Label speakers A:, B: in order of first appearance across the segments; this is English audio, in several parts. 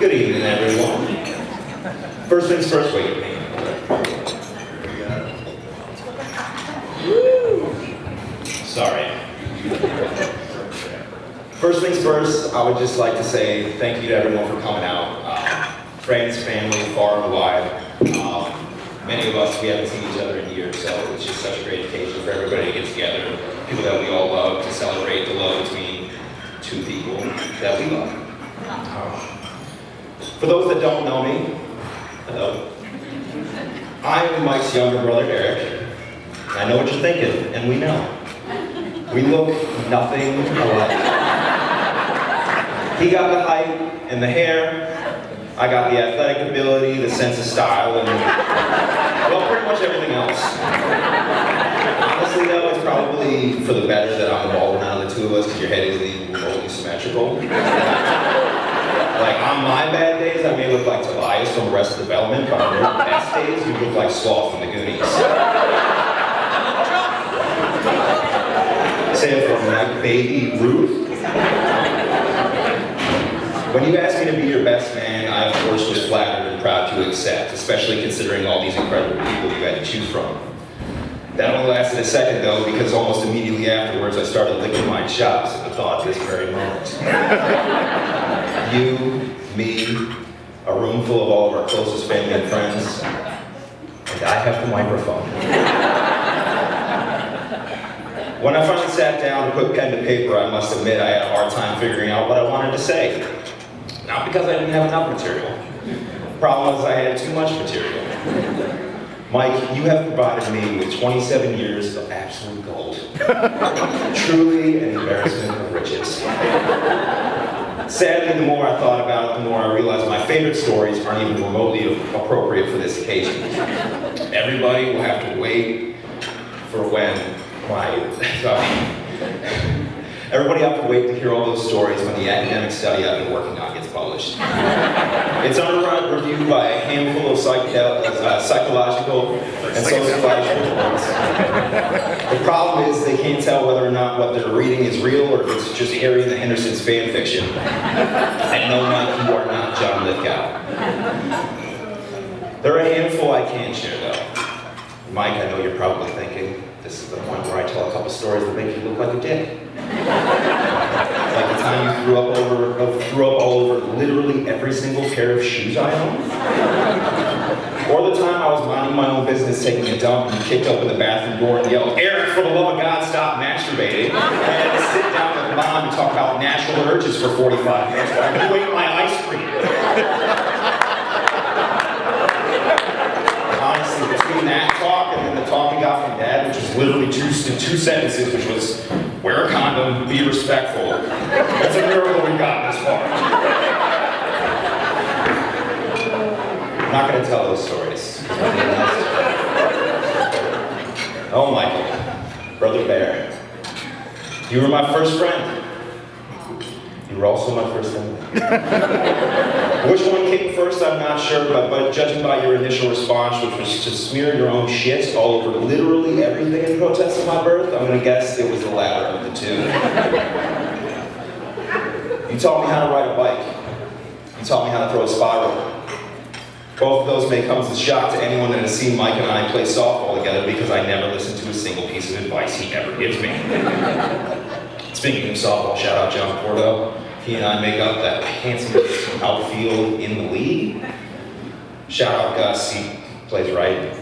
A: Good evening, everyone. First things first, wait. Sorry. First things first, I would just like to say thank you to everyone for coming out. Friends, family, far and wide. Many of us, we haven't seen each other in years, so it's just such a great occasion for everybody to get together. People that we all love, to celebrate the love between two people that we love. For those that don't know me, hello. I am Mike's younger brother, Eric. I know what you're thinking, and we know. We look nothing alike. He got the height and the hair. I got the athletic ability, the sense of style, and, well, pretty much everything else. Honestly, though, it's probably for the better that I'm the balder out of the two of us, because your head isn't even remotely symmetrical. Like, on my bad days, I may look like Tobias from Arrested Development, but on your best days, you look like Sloth from the Goonies. Say it from like Baby Ruth. When you asked me to be your best man, I of course was flattered and proud to accept, especially considering all these incredible people you had to choose from. That only lasted a second though, because almost immediately afterwards I started licking my chops at the thought of this very moment. You, me, a room full of all of our closest family and friends, and I have the microphone. When I finally sat down to put pen to paper, I must admit I had a hard time figuring out what I wanted to say. Not because I didn't have enough material. The problem was I had too much material. Mike, you have provided me with 27 years of absolute gold. Truly an embarrassment of riches. Sadly, the more I thought about it, the more I realized my favorite stories aren't even remotely appropriate for this occasion. Everybody will have to wait for when everybody will have to wait to hear all those stories when the academic study I've been working on gets published. It's reviewed by a handful of psychological and sociological reports. The problem is they can't tell whether or not what they're reading is real or if it's just Harry and the Hendersons fan fiction. And no, Mike, you are not John Lithgow. There are a handful I can share, though. Mike, I know you're probably thinking, this is the point where I tell a couple stories that make you look like a dick. Like the time you threw up all over literally every single pair of shoes I own. Or the time I was minding my own business taking a dump and you kicked open the bathroom door and yelled, "Eric, for the love of God, stop masturbating." I had to sit down with Mom and talk about natural urges for 45 minutes while I ate my ice cream. Honestly, between that talk and then the talk we got from Dad, which was literally two sentences, which was, wear a condom, be respectful. That's a miracle we got this far. I'm not going to tell those stories. Oh, Michael, Brother Bear, you were my first friend. You were also my first enemy. Which one came first, I'm not sure, but judging by your initial response, which was to smear your own shit all over literally everything in protest of my birth, I'm going to guess it was the latter of the two. You taught me how to ride a bike. You taught me how to throw a spiral. Both of those may come as a shock to anyone that has seen Mike and I play softball together because I never listened to a single piece of advice he ever gives me. Speaking of softball, shout out John Porto. He and I make up that handsomest outfield in the league. Shout out Gus, he plays right.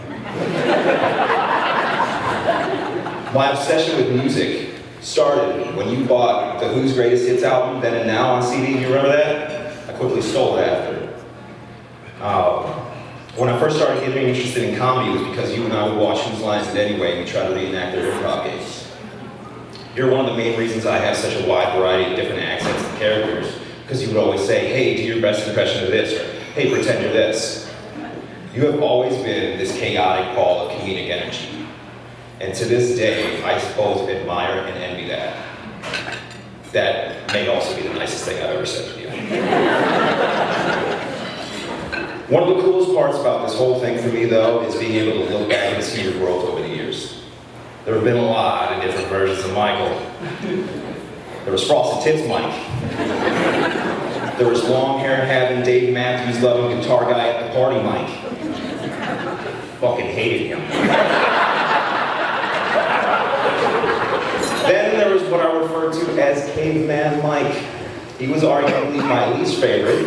A: My obsession with music started when you bought the Who's Greatest Hits album, Then and Now on CD. You remember that? I quickly stole it after. When I first started getting interested in comedy, it was because you and I would watch Whose Lines It Anyway and we tried to reenact their improv games. You're one of the main reasons I have such a wide variety of different accents and characters, because you would always say, "Hey, do your best impression of this," or "Hey, pretend you're this." You have always been this chaotic ball of comedic energy. And to this day, I both admire and envy that. That may also be the nicest thing I've ever said to you. One of the coolest parts about this whole thing for me, though, is being able to look back and see your growth over the years. There have been a lot of different versions of Michael. There was Frosted Tips Mike. There was long hair having Dave Matthews loving guitar guy at the party, Mike. Fucking hated him. Then there was what I refer to as Caveman Mike. He was arguably my least favorite,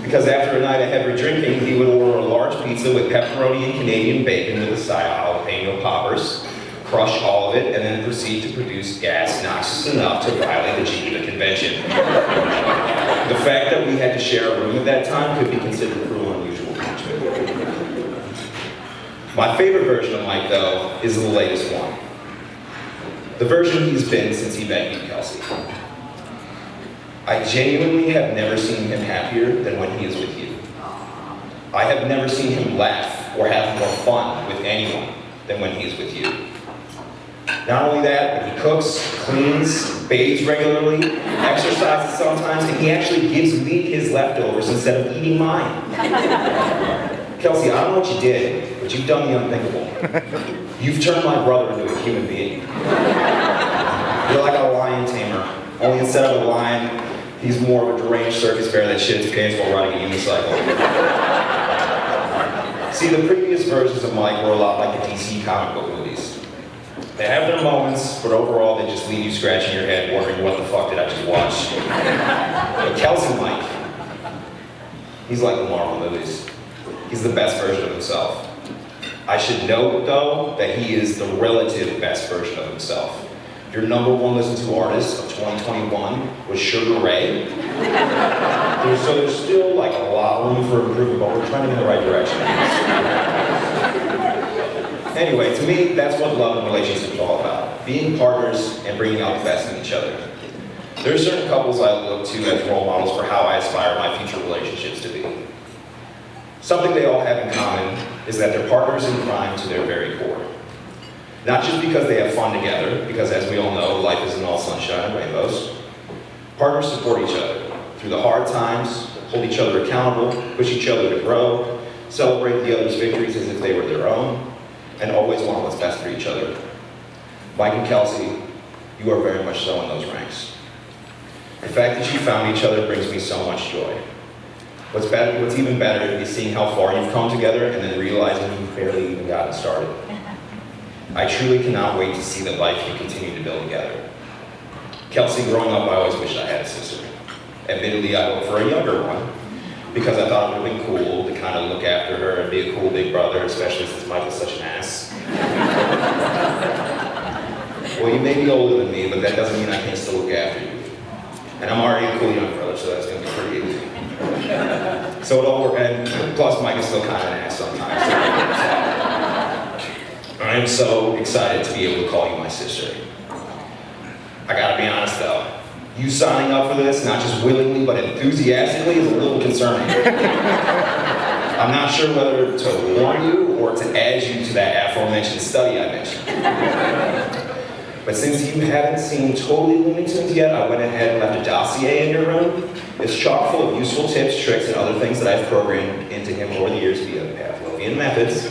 A: because after a night of heavy drinking, he would order a large pizza with pepperoni and Canadian bacon with a side of jalapeno poppers, crush all of it, and then proceed to produce gas noxious enough to violate the Geneva Convention. The fact that we had to share a room at that time could be considered cruel and unusual punishment. My favorite version of Mike, though, is the latest one. The version he's been since he met you, Kelsey. I genuinely have never seen him happier than when he is with you. I have never seen him laugh or have more fun with anyone than when he is with you. Not only that, but he cooks, cleans, bathes regularly, exercises sometimes, and he actually gives me his leftovers instead of eating mine. Kelsey, I don't know what you did, but you've done the unthinkable. You've turned my brother into a human being. You're like a lion tamer, only instead of a lion, he's more of a deranged circus bear that shits pants while riding a unicycle. See, the previous versions of Mike were a lot like the DC comic book movies. They have their moments, but overall they just leave you scratching your head wondering what the fuck did I just watch. But Kelsey Mike, he's like the Marvel movies. He's the best version of himself. I should note, though, that he is the relative best version of himself. Your number one listened to artist of 2021 was Sugar Ray. So there's still like a lot of room for improvement, but we're trending in the right direction. Anyway, to me, that's what love and relationships is all about. Being partners and bringing out the best in each other. There are certain couples I look to as role models for how I aspire my future relationships to be. Something they all have in common is that they're partners in crime to their very core. Not just because they have fun together, because as we all know, life isn't all sunshine and rainbows. Partners support each other through the hard times, hold each other accountable, push each other to grow, celebrate the other's victories as if they were their own, and always want what's best for each other. Mike and Kelsey, you are very much so in those ranks. The fact that you found each other brings me so much joy. What's even better is seeing how far you've come together and then realizing you've barely even gotten started. I truly cannot wait to see the life you continue to build together. Kelsey, growing up, I always wished I had a sister. Admittedly, I hoped for a younger one, because I thought it would have been cool to kind of look after her and be a cool big brother, especially since Mike is such an ass. Well, you may be older than me, but that doesn't mean I can't still look after you. And I'm already a cool young brother, so that's going to be pretty easy. So it all worked, and plus Mike is still kind of an ass sometimes. I am so excited to be able to call you my sister. I gotta be honest though, you signing up for this, not just willingly but enthusiastically, is a little concerning. I'm not sure whether to warn you or to add you to that aforementioned study I mentioned. But since you haven't seen Totally Looney Tunes yet, I went ahead and left a dossier in your room. It's chock full of useful tips, tricks, and other things that I've programmed into him over the years via Pavlovian methods.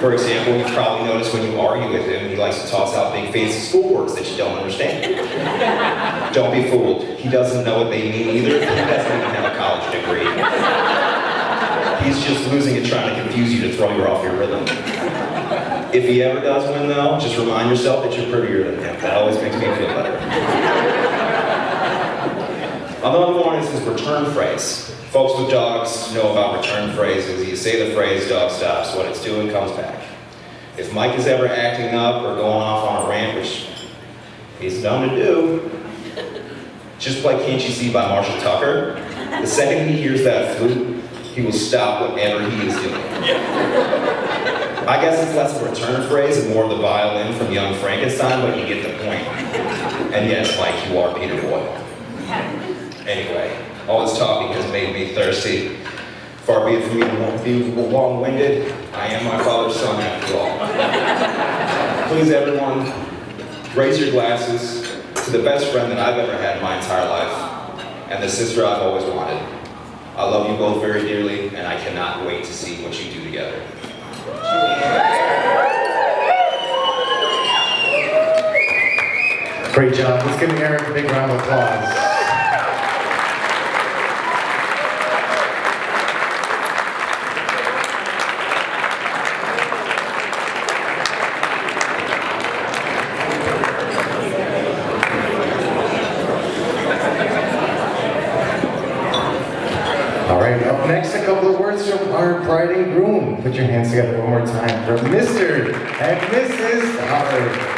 A: For example, you've probably noticed when you argue with him, he likes to toss out big fancy school words that you don't understand. Don't be fooled. He doesn't know what they mean either. He doesn't even have a college degree. He's just losing it trying to confuse you to throw you off your rhythm. If he ever does win though, just remind yourself that you're prettier than him. That always makes me feel better. Another one is his return phrase. Folks with dogs know about return phrases. You say the phrase, dog stops, what it's doing comes back. If Mike is ever acting up or going off on a rant, which he's known to do, just play Can't You See by Marshall Tucker. The second he hears that flute, he will stop whatever he is doing. I guess it's less of a return phrase and more of the violin from Young Frankenstein, but you get the point. And yes, Mike, you are Peter Boyle. Anyway, all this talking has made me thirsty. Far be it from me to be long-winded, I am my father's son after all. Please everyone, raise your glasses to the best friend that I've ever had in my entire life, and the sister I've always wanted. I love you both very dearly, and I cannot wait to see what you do together.
B: Great job. Let's give Eric a big round of applause. All right, up next, a couple of words from our bride and groom. Put your hands together one more time for Mr. and Mrs. Howard.